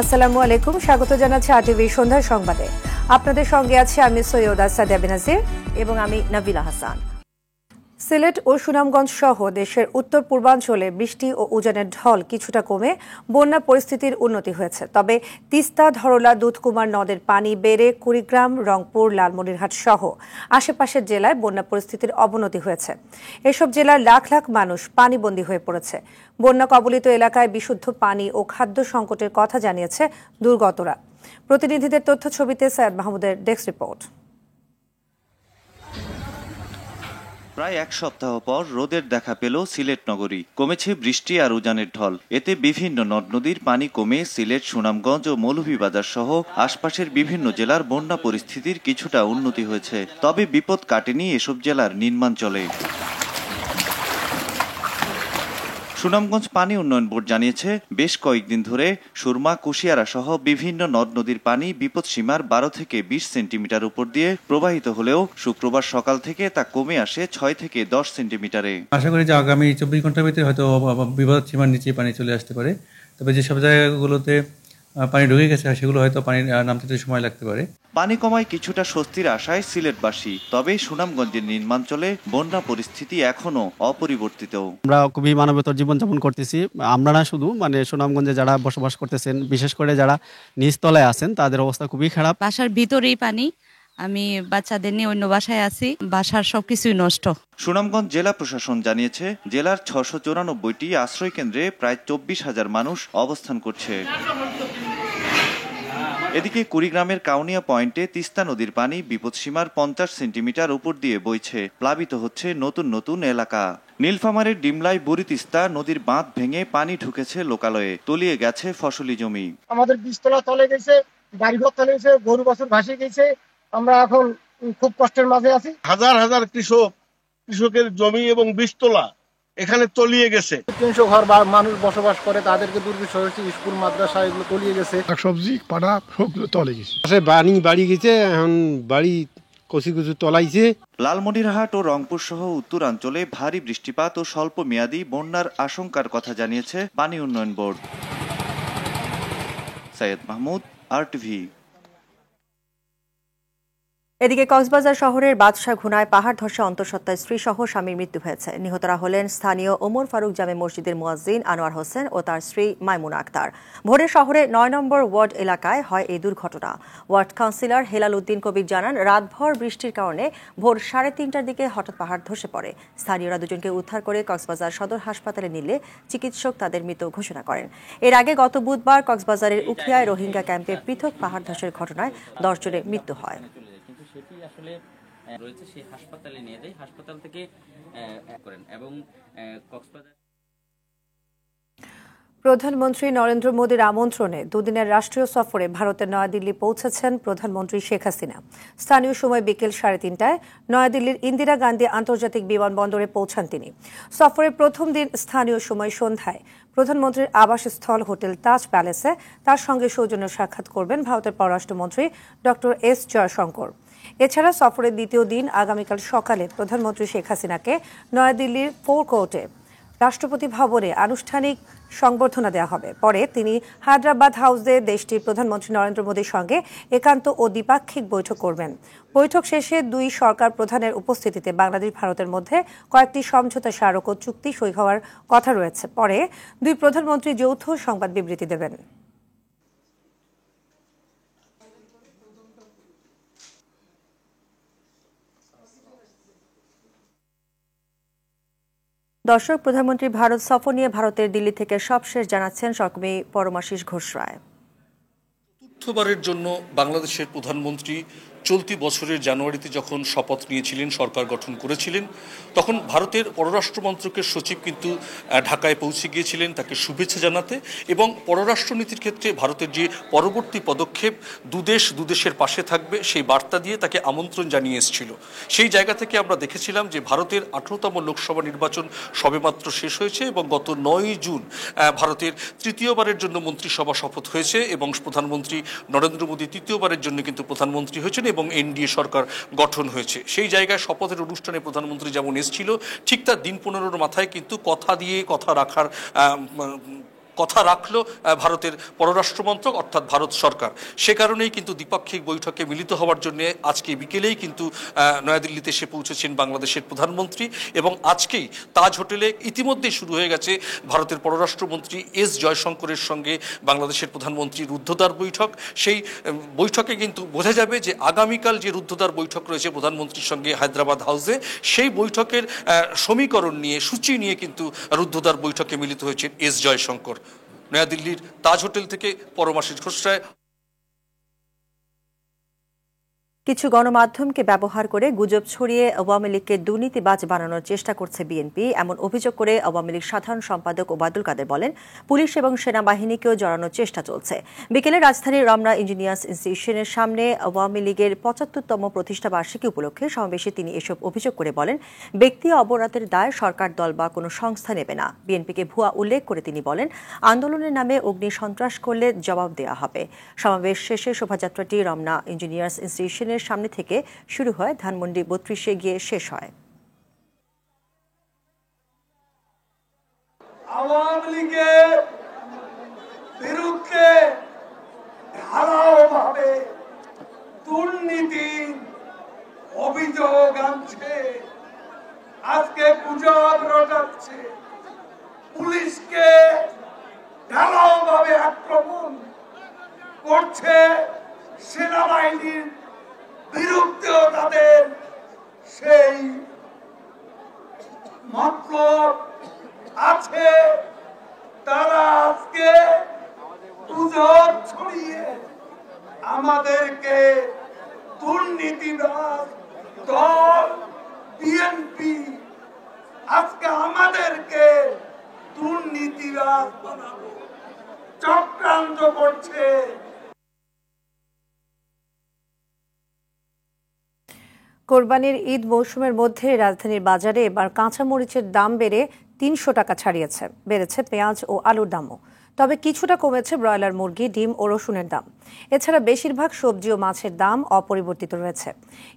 আসসালামু আলাইকুম, স্বাগত জানাচ্ছি আরটিভি সন্ধ্যার সংবাদে। আপনাদের সঙ্গে আছে আমি সৈয়দা সাদিয়া বেনাজির এবং আমি নাবিলা হাসান। সিলেট ও সুনামগঞ্জ সহ দেশের উত্তর পূর্বাঞ্চলে বৃষ্টি ও উজানের ঢল কিছুটা কমে বন্যা পরিস্থিতির উন্নতি হয়েছে। তবে তিস্তা, ধরলা, দুধকুমার নদের পানি বেড়ে কুড়িগ্রাম, রংপুর, লালমনিরহাট সহ আশেপাশের জেলায় বন্যা পরিস্থিতির অবনতি হয়েছে। এসব জেলার লাখ লাখ মানুষ পানিবন্দী হয়ে পড়েছে। বন্যা কবলিত এলাকায় বিশুদ্ধ পানি ও খাদ্য সংকটের কথা জানিয়েছে দুর্গতরা। প্রতিনিধিদের তথ্য ছবিতে সৈয়দ মাহমুদের ডেস্ক রিপোর্ট। প্রায় এক সপ্তাহ পর রোদের দেখা পেল সিলেট নগরী। কমেছে বৃষ্টি আর উজানের ঢল। এতে বিভিন্ন নদ নদীর পানি কমে সিলেট, সুনামগঞ্জ ও মৌলভীবাজার সহ আশপাশের বিভিন্ন জেলার বন্যা পরিস্থিতির কিছুটা উন্নতি হয়েছে। তবে বিপদ কাটেনি এসব জেলার নিম্নাঞ্চলে। সুনামগঞ্জ পানি উন্নয়ন বোর্ড জানিয়েছে, বেশ কয়েকদিন ধরে সুরমা, কুশিয়ারা সহ বিভিন্ন নদ নদীর পানি বিপদসীমার 12 থেকে 20 সেন্টিমিটার উপর দিয়ে প্রবাহিত হলেও শুক্রবার সকাল থেকে তা কমে আসে 6 থেকে 10 সেন্টিমিটারে। আশা করি যে আগামী 24 ঘন্টার ভিতরে হয়তো বিপদসীমার নিচে পানি চলে আসতে পারে। তবে যেসব জায়গাগুলোতে পানি ঢুকে গেছে সেগুলো হয়তো পানি নামতে সময় লাগতে পারে। পানি কমায় কিছুটা স্বস্তির আশায় সিলেটবাসী। তবে সুনামগঞ্জের নিম্নাঞ্চলে বন্যা পরিস্থিতি এখনো অপরিবর্তিত। আমরা খুবই মানবেতর জীবনযাপন করতেছি। আমরা না শুধু সুনামগঞ্জে যারা বসবাস করতেছেন, বিশেষ করে যারা নিচতলায় আছেন, তাদের অবস্থা খুবই খারাপ। বাসার ভিতরেই পানি, আমি বাচ্চাদের নিয়ে অন্য বাসায় আছি, বাসার সবকিছুই নষ্ট। সুনামগঞ্জ জেলা প্রশাসন জানিয়েছে, জেলার 694টি আশ্রয় কেন্দ্রে প্রায় 24,000 মানুষ অবস্থান করছে। এদিকে কুড়িগ্রামের কাউনিয়া পয়েন্টে তিস্তা নদীর পানি বিপদসীমার 50 সেন্টিমিটার উপর দিয়ে বইছে। প্লাবিত হচ্ছে নতুন নতুন এলাকা। নীলফামারীর ডিমলাই বুড়ি তিস্তা নদীর বাঁধ ভেঙে পানি ঢুকেছে লোকালয়ে, তলিয়ে গেছে ফসলি জমি। আমাদের বীজতলা তলে গেছে, বাড়িঘর তলে গেছে, গরু বাছুর ভাসে গেছে। আমরা এখন খুব কষ্টের মাঝে আছি। হাজার হাজার কৃষকের জমি এবং বীজতলা এখানে তলিয়ে গেছে। 300 ঘর মানুষ বসবাস করে, তাদেরকে দুর্বিষহ হয়েছে। স্কুল, মাদ্রাসা এগুলো তলিয়ে গেছে। সবজি পাড়া সব তলে গেছে। পানি বাড়ি গেছে, এখন বাড়ি কচি কচি তলাইছে। লালমনিরহাট ও রংপুর সহ উত্তরাঞ্চলে ভারী বৃষ্টিপাত ও স্বল্প মেয়াদী বন্যার আশঙ্কার কথা জানিয়েছে পানি উন্নয়ন বোর্ড। সৈয়দ মাহমুদ, আরটিভি। এদিকে কক্সবাজার শহরের বাদশাহ ঘুনায় পাহাড় ধসে অন্তঃসত্ত্বা স্ত্রী সহ স্বামীর মৃত্যু হয়েছে। নিহতরা হলেন স্থানীয় ওমর ফারুক জামে মসজিদের মুয়াজ্জিন আনোয়ার হোসেন ও তার স্ত্রী মাইমুনা আক্তার। ভোরে শহরের 9 নম্বর ওয়ার্ড এলাকায় হয় এই দুর্ঘটনা। ওয়ার্ড কাউন্সিলর হেলাল উদ্দিন কবির জানান, রাতভর বৃষ্টির কারণে ভোর 3:30টার দিকে হঠাৎ পাহাড় ধসে পড়ে। স্থানীয়রা দুজনকে উদ্ধার করে কক্সবাজার সদর হাসপাতালে নিলে চিকিৎসক তাদের মৃত ঘোষণা করেন। এর আগে গত বুধবার কক্সবাজারের উখিয়ায় রোহিঙ্গা ক্যাম্পে পৃথক পাহাড় ধসের ঘটনায় 10 জনের মৃত্যু হয়। সেটি আসলে রয়েছে, সেই হাসপাতালে নিয়ে যায়, হাসপাতাল থেকে করেন এবং কক্সবাজার। প্রধানমন্ত্রী নরেন্দ্র মোদীর আমন্ত্রণে দুদিনের রাষ্ট্রীয় সফরে ভারতের নয়াদিল্লি পৌঁছেছেন প্রধানমন্ত্রী শেখ হাসিনা। স্থানীয় সময় বিকেল 3:30টায় নয়াদিল্লির ইন্দিরা গান্ধী আন্তর্জাতিক বিমানবন্দরে পৌঁছান তিনি। সফরের প্রথম দিন স্থানীয় সময় সন্ধ্যায় প্রধানমন্ত্রীর আবাসস্থল হোটেল তাজ প্যালেসে তার সঙ্গে সৌজন্য সাক্ষাৎ করবেন ভারতের পররাষ্ট্রমন্ত্রী ডক্টর এস জয়শঙ্কর। এছাড়া সফরের দ্বিতীয় দিন আগামীকাল সকালে প্রধানমন্ত্রী শেখ হাসিনাকে নয়াদিল্লির ফোর কোর্টে রাষ্ট্রপতি ভবনে আনুষ্ঠানিক সংবর্ধনা দেওয়া হবে। পরে তিনি হায়দ্রাবাদ হাউসে দেশটির প্রধানমন্ত্রী নরেন্দ্র মোদীর সঙ্গে একান্ত ও দ্বিপাক্ষিক বৈঠক করবেন। বৈঠক শেষে দুই সরকার প্রধানের উপস্থিতিতে বাংলাদেশ ভারতের মধ্যে কয়েকটি সমঝোতা স্মারক ও চুক্তি সই হওয়ার কথা রয়েছে। পরে দুই প্রধানমন্ত্রী যৌথ সংবাদ বিবৃতি দেবেন। দর্শক, প্রধানমন্ত্রীর ভারত সফর নিয়ে ভারতের দিল্লি থেকে সবশেষ জানাচ্ছেন সহকর্মী পরমাশিস ঘোষ রায়। চতুর্থবারের জন্য বাংলাদেশের প্রধানমন্ত্রী চলতি বছরের জানুয়ারিতে যখন শপথ নিয়েছিলেন, সরকার গঠন করেছিলেন, তখন ভারতের পররাষ্ট্র মন্ত্রকের সচিব কিন্তু ঢাকায় পৌঁছে গিয়েছিলেন তাকে শুভেচ্ছা জানাতে এবং পররাষ্ট্রনীতির ক্ষেত্রে ভারতের যে পরবর্তী পদক্ষেপ, দুদেশের পাশে থাকবে, সেই বার্তা দিয়ে তাকে আমন্ত্রণ জানিয়ে এসেছিল। সেই জায়গা থেকে আমরা দেখেছিলাম যে ভারতের 18তম লোকসভা নির্বাচন সবেমাত্র শেষ হয়েছে এবং গত 9 জুন ভারতের তৃতীয়বারের জন্য মন্ত্রিসভা শপথ হয়েছে এবং প্রধানমন্ত্রী নরেন্দ্র মোদী তৃতীয়বারের জন্য কিন্তু প্রধানমন্ত্রী হয়েছেন এবং এনডিএ সরকার গঠন হয়েছে। সেই জায়গায় শপথের অনুষ্ঠানে প্রধানমন্ত্রী যেমন এসেছিল, ঠিক তার দিন 15-র মাথায় কিন্তু কথা দিয়ে কথা রাখার কথা রাখলো ভারতের পররাষ্ট্রমন্ত্রক অর্থাৎ ভারত সরকার। সে কারণেই কিন্তু দ্বিপাক্ষিক বৈঠকে মিলিত হওয়ার জন্য আজকে বিকেলেই কিন্তু নয়াদিল্লিতে এসে পৌঁছেছেন বাংলাদেশের প্রধানমন্ত্রী, এবং আজকেই তাজ হোটেলে ইতিমধ্যেই শুরু হয়ে গেছে ভারতের পররাষ্ট্রমন্ত্রী এস জয়শঙ্করের সঙ্গে বাংলাদেশের প্রধানমন্ত্রী রুদ্ধদ্বার বৈঠক। সেই বৈঠকে কিন্তু বোঝা যাবে যে আগামীকাল যে রুদ্ধদ্বার বৈঠক রয়েছে প্রধানমন্ত্রীর সঙ্গে হায়দ্রাবাদ হাউসে, সেই বৈঠকের সমীকরণ নিয়ে সূচি নিয়ে কিন্তু রুদ্ধদ্বার বৈঠকে মিলিত হয়েছেন এস জয়শঙ্কর। নয়াদিল্লির তাজ হোটেল থেকে পরমাশিস ঘোষরায়। কিছু গণমাধ্যমকে ব্যবহার করে গুজব ছড়িয়ে আওয়ামী লীগকে দুর্নীতিবাজ বানানোর চেষ্টা করছে বিএনপি, এমন অভিযোগ করে আওয়ামী লীগ সাধারণ সম্পাদক ওবায়দুল কাদের বলেন, পুলিশ এবং সেনাবাহিনীকেও জড়ানোর চেষ্টা চলছে। বিকেলে রাজধানীর রমনা ইঞ্জিনিয়ার্স ইনস্টিটিউশনের সামনে আওয়ামী লীগের ৭৫তম প্রতিষ্ঠা বার্ষিকী উপলক্ষে সমাবেশে তিনি এসব অভিযোগ করে বলেন, ব্যক্তি অপরাধের দায় সরকার দল বা কোনো সংস্থা নেবে না। বিএনপিকে ভুয়া উল্লেখ করে তিনি বলেন, আন্দোলনের নামে অগ্নি সন্ত্রাস করলে জবাব দেওয়া হবে। সমাবেশ শেষে শোভাযাত্রাটি রমনা ইঞ্জিনিয়ার্স ইনস্টিটিউশনের সামনে থেকে শুরু হয়, ধানমন্ডি ৩২-এ গিয়ে শেষ হয়। আওয়ামী লীগের বিরুদ্ধে ধারাওভাবে দুর্নীতি অভিযোগ আনছে, আজকে গুজব রটাচ্ছে, পুলিশকে ঢালাওভাবে আক্রমণ করছে, সেনাবাহিনীর বিরুদ্ধেও তাদের সেই মতলব আছে। তারা আজকে গুজব ছড়িয়ে আমাদেরকে দুর্নীতিবাজ দল বিএনপি আজকে আমাদেরকে দুর্নীতিবাজ বানাবো চক্রান্ত করছে। কোরবানির ঈদ মৌসুমের মধ্যে রাজধানীর বাজারে এবার কাঁচামরিচের দাম বেড়ে ৩০০ টাকা ছাড়িয়েছে। বেড়েছে পেঁয়াজ ও আলুর দামও, তবে কিছুটা কমেছে ব্রয়লার মুরগি, ডিম ও রসুনের দাম। এছাড়া বেশিরভাগ সবজি ও মাছের দাম অপরিবর্তিত রয়েছে।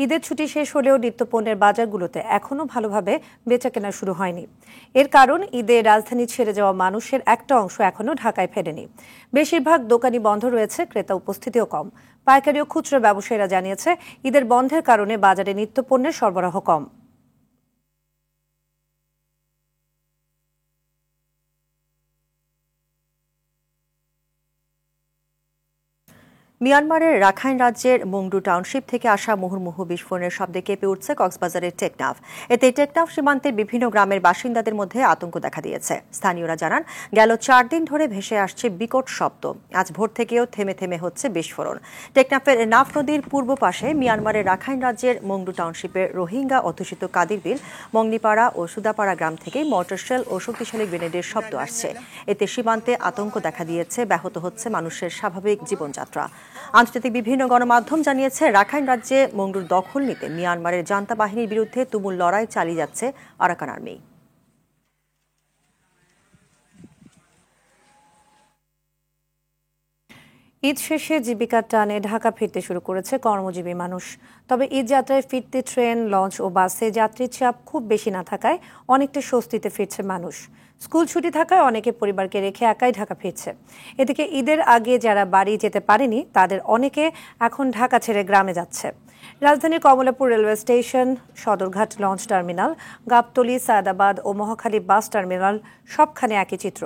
ঈদের ছুটি শেষ হলেও নিত্যপণ্যের বাজারগুলোতে এখনও ভালোভাবে বেচাকেনা শুরু হয়নি। এর কারণ, ঈদে রাজধানী ছেড়ে যাওয়া মানুষের একটা অংশ এখনও ঢাকায় ফেরেনি। বেশিরভাগ দোকানই বন্ধ রয়েছে, ক্রেতা উপস্থিতিও কম। পাইকারি ও খুচরা ব্যবসায়ীরা জানিয়েছে, ঈদের বন্ধের কারণে বাজারে নিত্যপণ্যের সরবরাহ কম। মিয়ানমারের রাখাইন রাজ্যের মুংডু টাউনশিপ থেকে আসা মুহুর্মুহু বিস্ফোরণের শব্দে কেঁপে উঠছে কক্সবাজারের টেকনাফ। এতে টেকনাফ সীমান্তের বিভিন্ন গ্রামের বাসিন্দাদের মধ্যে আতঙ্ক দেখা দিয়েছে। স্থানীয়রা জানান, গেল ৪ দিন ধরে ভেসে আসছে বিকট শব্দ। আজ ভোর থেকেও থেমে থেমে হচ্ছে বিস্ফোরণ। টেকনাফের নাফ নদীর পূর্ব পাশে মিয়ানমারের রাখাইন রাজ্যের মুংডু টাউনশিপের রোহিঙ্গা অধ্যুষিত কাদিরবিল, মংনিপাড়া ও সুদাপাড়া গ্রাম থেকেই মর্টার শেল ও শক্তিশালী গ্রেনেডের শব্দ আসছে। এতে সীমান্তে আতঙ্ক দেখা দিয়েছে, ব্যাহত হচ্ছে মানুষের স্বাভাবিক জীবনযাত্রা। আন্তর্জাতিক বিভিন্ন গণমাধ্যম জানিয়েছে, রাখাইন রাজ্যে মুংডুর দখল নিতে মিয়ানমারের জান্তা বাহিনীর বিরুদ্ধে তুমুল লড়াই চালিয়ে যাচ্ছে আরাকান আর্মি। ঈদ শেষে জীবিকার টানে ঢাকা ফিরতে শুরু করেছে কর্মজীবী মানুষ। তবে ঈদ যাত্রায় ফিরতে ট্রেন, লঞ্চ ও বাসে যাত্রীর চাপ খুব বেশি না থাকায় অনেকটা স্বস্তিতে ফিরছে মানুষ। স্কুল ছুটি থাকায় অনেকে পরিবারকে রেখে একাই ঢাকা ফিরছে। এদিকে ঈদের আগে যারা বাড়ি যেতে পারেনি, তাদের অনেকে এখন ঢাকা ছেড়ে গ্রামে যাচ্ছে। রাজধানীর Kamalapur railway station, Sadarghat launch terminal, Gabtoli, Saidabad ও মহাখালী বাস টার্মিনাল সবখানে একই চিত্র।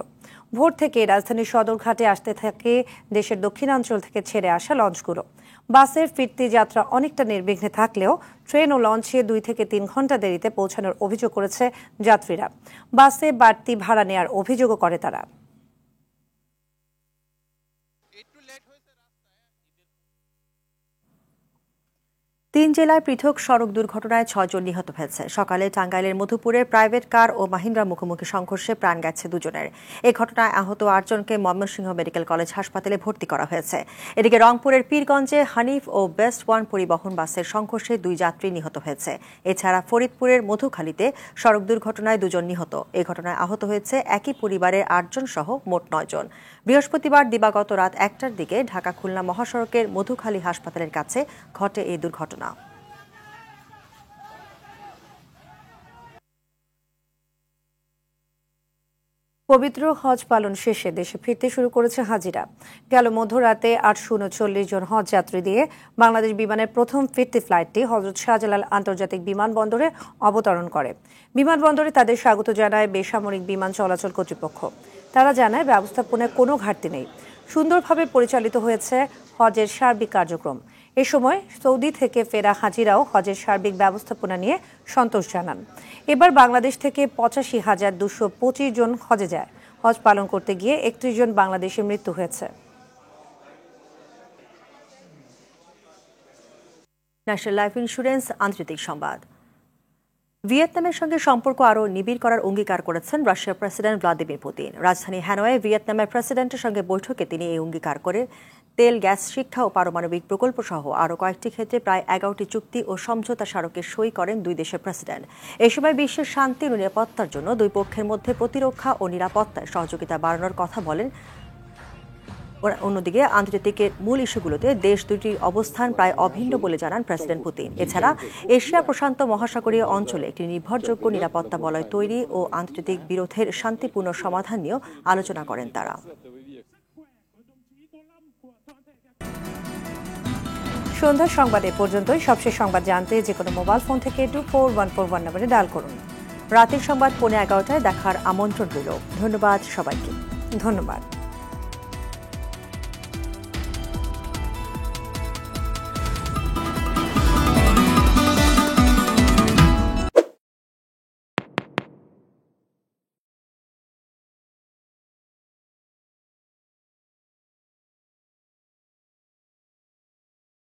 ভোর থেকে রাজধানীর সদরঘাটে আসতে থাকে দেশের দক্ষিণাঞ্চল থেকে ছেড়ে আসা লঞ্চগুলো। বাসের ফিরতি যাত্রা অনেকটা নির্বিঘ্নে থাকলেও ট্রেন ও লঞ্চে 2 থেকে 3 ঘন্টা দেরিতে পৌঁছানোর অভিযোগ করেছে যাত্রীরা। বাসে বাড়তি ভাড়া নেওয়ার অভিযোগও করে তারা। 3 জেলায় পৃথক সড়ক দুর্ঘটনায় 6 জন নিহত হয়েছে। সকালে টাঙ্গাইলের মধুপুরের প্রাইভেট কার ও মাহিন্দ্রা মুখোমুখি সংঘর্ষে প্রাণ গেছে 2 জনের। এই ঘটনায় আহত 8 জনকে ময়মনসিংহ মেডিকেল কলেজ হাসপাতালে ভর্তি করা হয়েছে। এদিকে রংপুরের পীরগঞ্জে হানিফ ও বেস্ট ওয়ান পরিবহন বাসের সংঘর্ষে 2 যাত্রী নিহত হয়েছে। এছাড়া ফরিদপুরের মধুখালীতে সড়ক দুর্ঘটনায় 2 জন নিহত। এই ঘটনায় আহত হয়েছে একই পরিবারের 8 জন সহ মোট 9 জন। বৃহস্পতিবার দিবাগত রাত 1টার দিকে ঢাকা খুলনা মহাসড়কের মধুখালী হাসপাতালের কাছে ঘটে এই দুর্ঘটনা। পবিত্র হজ পালন শেষে দেশে ফিরতে শুরু করেছে হাজিরা। গেল মধ্যরাতে 839 জন হজ যাত্রী দিয়ে বাংলাদেশ বিমানের প্রথম ফিরতি ফ্লাইটটি হযরত শাহজালাল আন্তর্জাতিক বিমানবন্দরে অবতরণ করে। বিমানবন্দরে তাদের স্বাগত জানায় বেসামরিক বিমান চলাচল কর্তৃপক্ষ। তারা জানায় ব্যবস্থাপনায় কোনো ঘাটতি নেই, সুন্দরভাবে পরিচালিত হয়েছে হজের সার্বিক কার্যক্রম। এ সময় সৌদি থেকে ফেরা হাজিরাও হজের সার্বিক ব্যবস্থাপনা নিয়ে সন্তোষ জানান। এবার বাংলাদেশ থেকে 85,225 জন হজে যায়। হজ পালন করতে গিয়ে 31 জন বাংলাদেশে মৃত্যু হয়েছে। ন্যাশনাল লাইফ ইন্স্যুরেন্স আন্তর্জাতিক সংবাদ। ভিয়েতনামের সঙ্গে সম্পর্ক আরও নিবিড় করার অঙ্গীকার করেছেন রাশিয়ার প্রেসিডেন্ট ভ্লাদিমির পুতিন। রাজধানী হ্যানয়ে ভিয়েতনামের প্রেসিডেন্টের সঙ্গে বৈঠকে তিনি এই অঙ্গীকার করে তেল, গ্যাস, শিক্ষা ও পারমাণবিক প্রকল্প সহ আরও কয়েকটি ক্ষেত্রে প্রায় 11টি চুক্তি ও সমঝোতা স্মারকে সই করেন দুই দেশের প্রেসিডেন্ট। এ সময় বিশ্বের শান্তি ও নিরাপত্তার জন্য দুই পক্ষের মধ্যে প্রতিরক্ষা ও নিরাপত্তায় সহযোগিতা বাড়ানোর কথা বলেন। অন্যদিকে আন্তর্জাতিকের মূল ইস্যুগুলোতে দেশ দুটির অবস্থান প্রায় অভিন্ন বলে জানান প্রেসিডেন্ট পুতিন। এছাড়া এশিয়া প্রশান্ত মহাসাগরীয় অঞ্চলে একটি নির্ভরযোগ্য নিরাপত্তা বলয় তৈরি ও আন্তর্জাতিক বিরোধের শান্তিপূর্ণ সমাধান নিয়েও আলোচনা করেন তারা। সন্ধ্যার সংবাদ এ পর্যন্তই। সবশেষ সংবাদ জানতে যে কোনো মোবাইল ফোন থেকে 24141 নম্বরে ডায়াল করুন। রাতের সংবাদ 11:15 দেখার আমন্ত্রণ রইল। ধন্যবাদ সবাইকে। ধন্যবাদ।